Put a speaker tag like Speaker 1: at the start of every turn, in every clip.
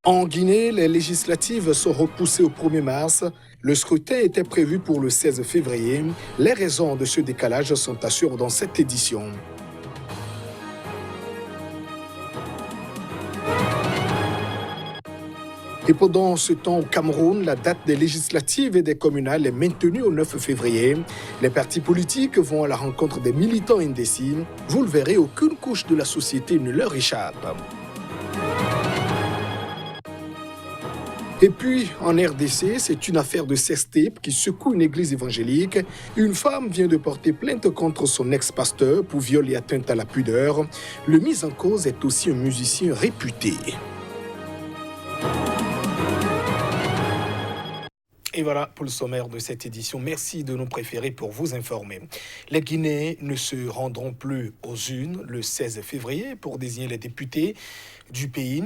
Speaker 1: En Guinée, les législatives sont repoussées au 1er mars. Le scrutin était prévu pour le 16 février. Les raisons de ce décalage sont assurées dans cette édition. Et pendant ce temps, au Cameroun, la date des législatives et des communales est maintenue au 9 février. Les partis politiques vont à la rencontre des militants indécis. Vous le verrez, aucune couche de la société ne leur échappe. Et puis, en RDC, c'est une affaire de sextape qui secoue une église évangélique. Une femme vient de porter plainte contre son ex-pasteur pour viol et atteinte à la pudeur. Le mis en cause est aussi un musicien réputé. Et voilà pour le sommaire de cette édition. Merci de nous préférer pour vous informer. Les Guinéens ne se rendront plus aux urnes le 16 février pour désigner les députés du pays.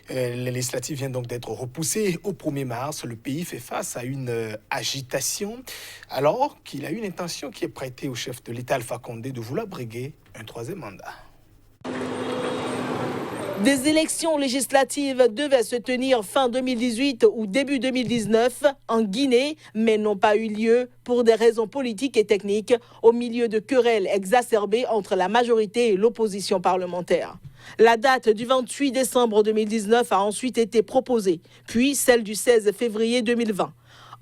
Speaker 1: Les législatives viennent donc d'être repoussées au 1er mars. Le pays fait face à une agitation alors qu'il a une intention qui est prêtée au chef de l'État Alpha Condé de vouloir briguer un 3e mandat.
Speaker 2: Des élections législatives devaient se tenir fin 2018 ou début 2019 en Guinée, mais n'ont pas eu lieu pour des raisons politiques et techniques au milieu de querelles exacerbées entre la majorité et l'opposition parlementaire. La date du 28 décembre 2019 a ensuite été proposée, puis celle du 16 février 2020.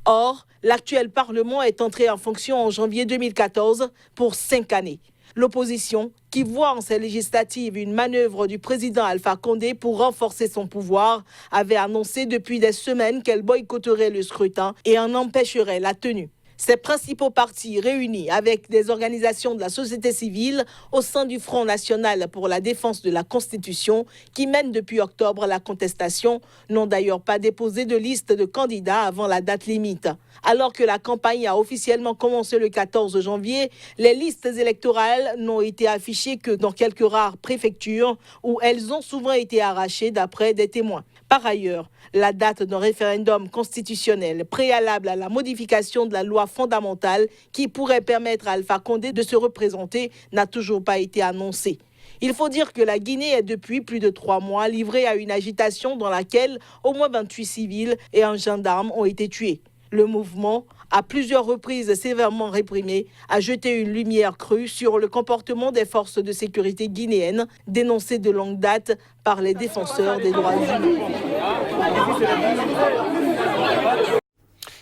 Speaker 2: Or, l'actuel Parlement est entré en fonction en janvier 2014 pour 5 années. L'opposition, qui voit en ces législatives une manœuvre du président Alpha Condé pour renforcer son pouvoir, avait annoncé depuis des semaines qu'elle boycotterait le scrutin et en empêcherait la tenue. Ces principaux partis réunis avec des organisations de la société civile au sein du Front national pour la défense de la Constitution, qui mène depuis octobre la contestation, n'ont d'ailleurs pas déposé de liste de candidats avant la date limite. Alors que la campagne a officiellement commencé le 14 janvier, les listes électorales n'ont été affichées que dans quelques rares préfectures où elles ont souvent été arrachées d'après des témoins. Par ailleurs, la date d'un référendum constitutionnel préalable à la modification de la loi fondamentale qui pourrait permettre à Alpha Condé de se représenter n'a toujours pas été annoncée. Il faut dire que la Guinée est depuis plus de 3 mois livrée à une agitation dans laquelle au moins 28 civils et un gendarme ont été tués. Le mouvement, à plusieurs reprises sévèrement réprimé, a jeté une lumière crue sur le comportement des forces de sécurité guinéennes, dénoncé de longue date par les défenseurs des droits humains.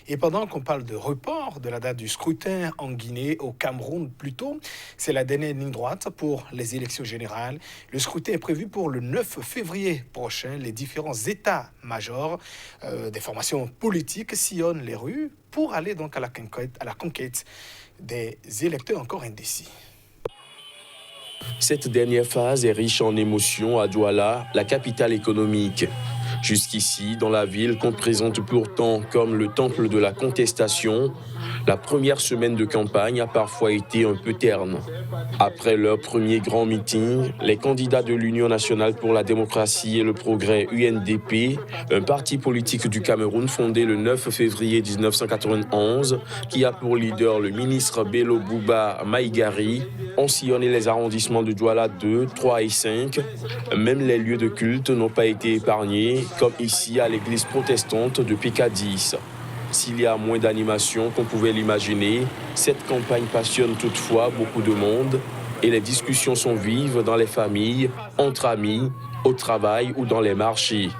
Speaker 1: Et pendant qu'on parle de report de la date du scrutin en Guinée, au Cameroun plutôt, c'est la dernière ligne droite pour les élections générales. Le scrutin est prévu pour le 9 février prochain. Les différents états-majors des formations politiques sillonnent les rues pour aller donc à la conquête des électeurs encore indécis.
Speaker 3: Cette dernière phase est riche en émotions à Douala, la capitale économique. Jusqu'ici, dans la ville qu'on présente pourtant comme le temple de la contestation, la première semaine de campagne a parfois été un peu terne. Après leur premier grand meeting, les candidats de l'Union nationale pour la démocratie et le progrès UNDP, un parti politique du Cameroun fondé le 9 février 1991, qui a pour leader le ministre Bello Bouba Maïgari, ont sillonné les arrondissements de Douala 2, 3 et 5. Même les lieux de culte n'ont pas été épargnés, comme ici à l'église protestante de Picadis. S'il y a moins d'animation qu'on pouvait l'imaginer, cette campagne passionne toutefois beaucoup de monde et les discussions sont vives dans les familles, entre amis, au travail ou dans les marchés.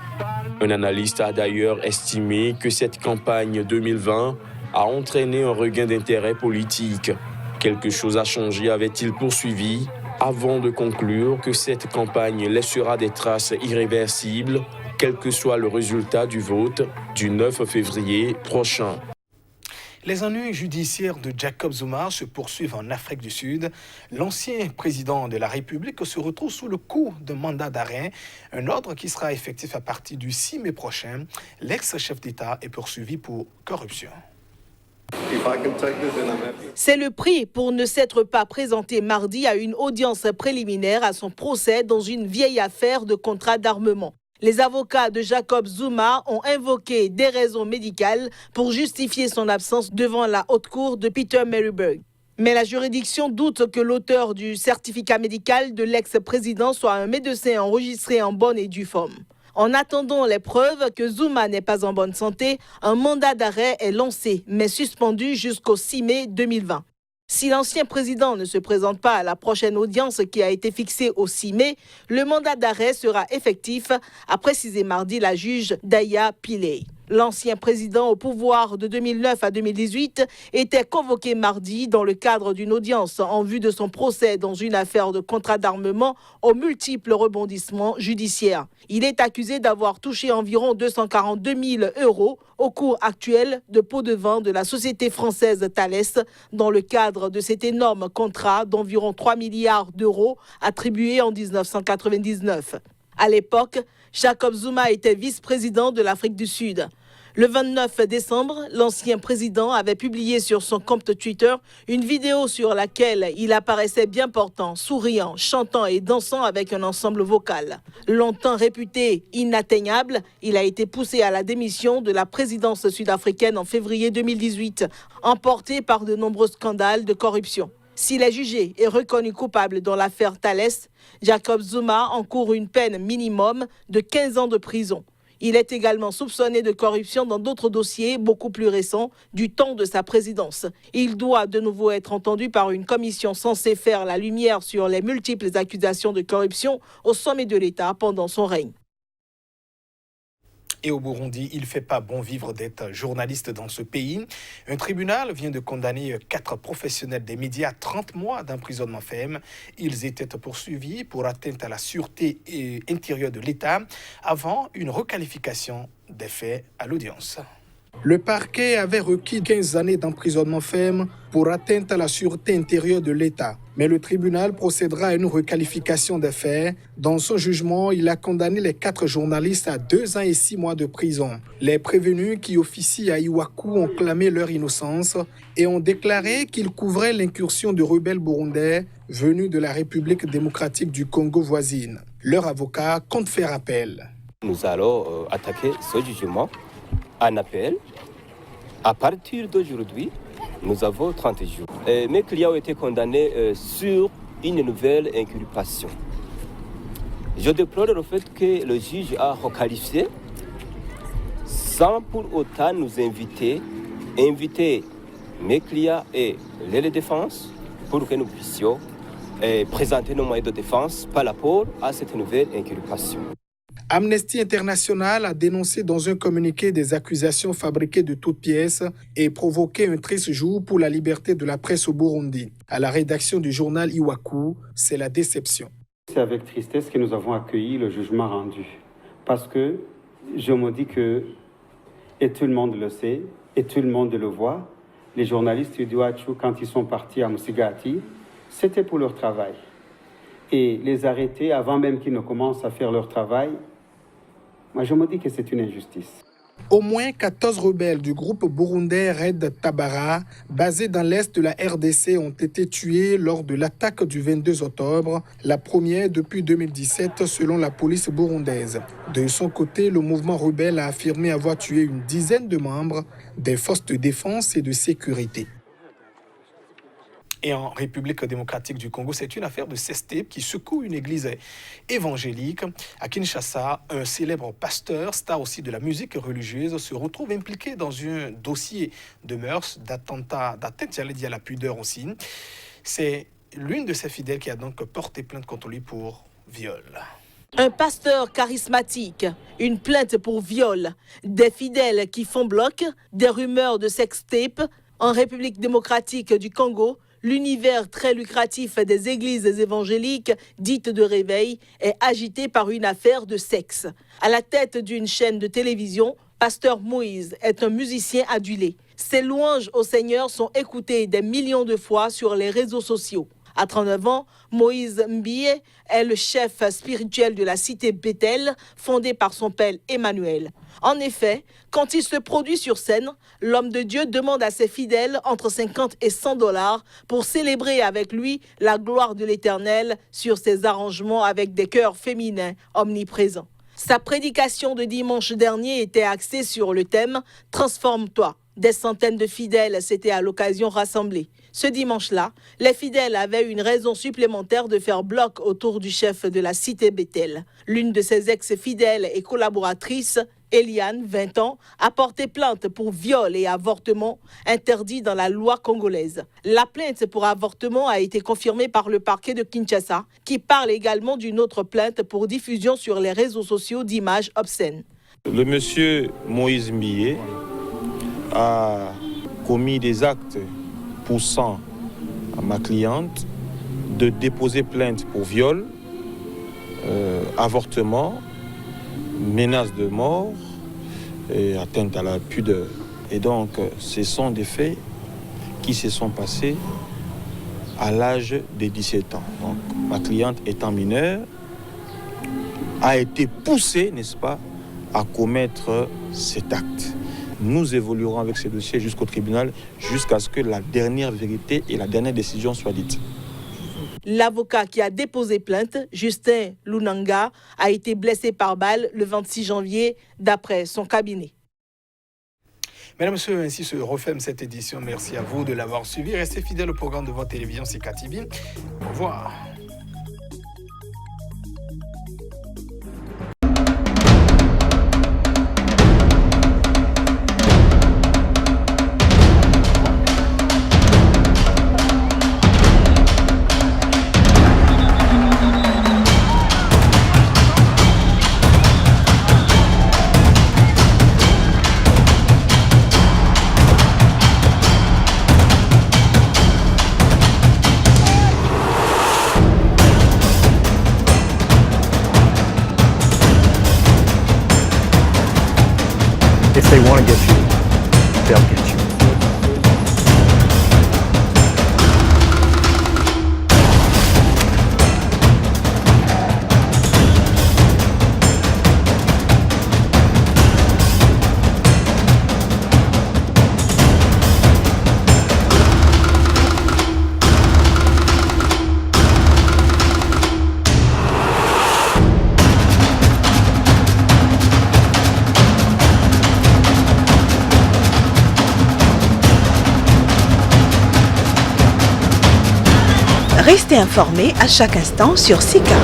Speaker 3: Un analyste a d'ailleurs estimé que cette campagne 2020 a entraîné un regain d'intérêt politique. Quelque chose a changé, avait-il poursuivi, avant de conclure que cette campagne laissera des traces irréversibles, quel que soit le résultat du vote du 9 février prochain.
Speaker 1: Les ennuis judiciaires de Jacob Zuma se poursuivent en Afrique du Sud. L'ancien président de la République se retrouve sous le coup d'un mandat d'arrêt, un ordre qui sera effectif à partir du 6 mai prochain. L'ex-chef d'État est poursuivi pour corruption.
Speaker 2: C'est le prix pour ne s'être pas présenté mardi à une audience préliminaire à son procès dans une vieille affaire de contrat d'armement. Les avocats de Jacob Zuma ont invoqué des raisons médicales pour justifier son absence devant la haute cour de Pietermaritzburg. Mais la juridiction doute que l'auteur du certificat médical de l'ex-président soit un médecin enregistré en bonne et due forme. En attendant les preuves que Zuma n'est pas en bonne santé, un mandat d'arrêt est lancé, mais suspendu jusqu'au 6 mai 2020. Si l'ancien président ne se présente pas à la prochaine audience qui a été fixée au 6 mai, le mandat d'arrêt sera effectif, a précisé mardi la juge Daya Pillay. L'ancien président au pouvoir de 2009 à 2018 était convoqué mardi dans le cadre d'une audience en vue de son procès dans une affaire de contrat d'armement aux multiples rebondissements judiciaires. Il est accusé d'avoir touché environ 242 000 € au cours actuel de pots de vin de la société française Thales dans le cadre de cet énorme contrat d'environ 3 milliards d'euros attribué en 1999. À l'époque, Jacob Zuma était vice-président de l'Afrique du Sud. Le 29 décembre, l'ancien président avait publié sur son compte Twitter une vidéo sur laquelle il apparaissait bien portant, souriant, chantant et dansant avec un ensemble vocal. Longtemps réputé inatteignable, il a été poussé à la démission de la présidence sud-africaine en février 2018, emporté par de nombreux scandales de corruption. S'il est jugé et reconnu coupable dans l'affaire Thales, Jacob Zuma encourt une peine minimum de 15 ans de prison. Il est également soupçonné de corruption dans d'autres dossiers beaucoup plus récents du temps de sa présidence. Il doit de nouveau être entendu par une commission censée faire la lumière sur les multiples accusations de corruption au sommet de l'État pendant son règne.
Speaker 1: Et au Burundi, il ne fait pas bon vivre d'être journaliste dans ce pays. Un tribunal vient de condamner 4 professionnels des médias à 30 mois d'emprisonnement ferme. Ils étaient poursuivis pour atteinte à la sûreté intérieure de l'État avant une requalification des faits à l'audience. Le parquet avait requis 15 années d'emprisonnement ferme pour atteinte à la sûreté intérieure de l'État. Mais le tribunal procédera à une requalification des faits. Dans son jugement, il a condamné les 4 journalistes à 2 ans et 6 mois de prison. Les prévenus qui officient à Iwaku ont clamé leur innocence et ont déclaré qu'ils couvraient l'incursion de rebelles burundais venus de la République démocratique du Congo voisine. Leur avocat compte faire appel.
Speaker 4: Nous allons attaquer ce jugement en appel. À partir d'aujourd'hui, nous avons 30 jours. Mes clients ont été condamnés sur une nouvelle inculpation. Je déplore le fait que le juge a requalifié sans pour autant nous inviter mes clients et les défenses pour que nous puissions présenter nos moyens de défense par rapport à cette nouvelle inculpation.
Speaker 1: Amnesty International a dénoncé dans un communiqué des accusations fabriquées de toutes pièces et provoqué un triste jour pour la liberté de la presse au Burundi. À la rédaction du journal Iwaku, c'est la déception.
Speaker 5: C'est avec tristesse que nous avons accueilli le jugement rendu. Parce que je me dis que, et tout le monde le sait, et tout le monde le voit, les journalistes d'Iwachu, quand ils sont partis à Musigati, c'était pour leur travail. Et les arrêter avant même qu'ils ne commencent à faire leur travail, moi, je me dis que c'est une injustice.
Speaker 1: Au moins 14 rebelles du groupe burundais Red Tabara, basés dans l'est de la RDC, ont été tués lors de l'attaque du 22 octobre, la première depuis 2017 selon la police burundaise. De son côté, le mouvement rebelle a affirmé avoir tué une dizaine de membres des forces de défense et de sécurité. Et en République démocratique du Congo, c'est une affaire de cesté qui secoue une église évangélique. À Kinshasa, un célèbre pasteur, star aussi de la musique religieuse, se retrouve impliqué dans un dossier de mœurs, d'atteinte, j'allais dire, à la pudeur aussi. C'est l'une de ses fidèles qui a donc porté plainte contre lui pour viol.
Speaker 2: Un pasteur charismatique, une plainte pour viol, des fidèles qui font bloc, des rumeurs de sextape. En République démocratique du Congo, l'univers très lucratif des églises évangéliques dites de réveil est agité par une affaire de sexe. À la tête d'une chaîne de télévision, Pasteur Moïse est un musicien adulé. Ses louanges au Seigneur sont écoutées des millions de fois sur les réseaux sociaux. À 39 ans, Moïse Mbie est le chef spirituel de la cité Bethel, fondée par son père Emmanuel. En effet, quand il se produit sur scène, l'homme de Dieu demande à ses fidèles entre 50 et 100 $ pour célébrer avec lui la gloire de l'Éternel sur ses arrangements avec des chœurs féminins omniprésents. Sa prédication de dimanche dernier était axée sur le thème « Transforme-toi ». Des centaines de fidèles s'étaient à l'occasion rassemblés. Ce dimanche-là, les fidèles avaient une raison supplémentaire de faire bloc autour du chef de la cité Bethel. L'une de ses ex-fidèles et collaboratrices, Eliane, 20 ans, a porté plainte pour viol et avortement interdit dans la loi congolaise. La plainte pour avortement a été confirmée par le parquet de Kinshasa, qui parle également d'une autre plainte pour diffusion sur les réseaux sociaux d'images obscènes.
Speaker 6: Le monsieur Moïse Millet a commis des actes poussant à ma cliente de déposer plainte pour viol, avortement, menace de mort et atteinte à la pudeur. Et donc, ce sont des faits qui se sont passés à l'âge de 17 ans. Donc, ma cliente étant mineure a été poussée, n'est-ce pas, à commettre cet acte. Nous évoluerons avec ces dossiers jusqu'au tribunal, jusqu'à ce que la dernière vérité et la dernière décision soient dites.
Speaker 2: L'avocat qui a déposé plainte, Justin Lunanga, a été blessé par balle le 26 janvier, d'après son cabinet.
Speaker 1: Mesdames et messieurs, ainsi se referme cette édition. Merci à vous de l'avoir suivi. Restez fidèles au programme de votre télévision Sika TV. Au revoir.
Speaker 7: If they want to get you, they'll get you.
Speaker 8: Restez informés à chaque instant sur Sika.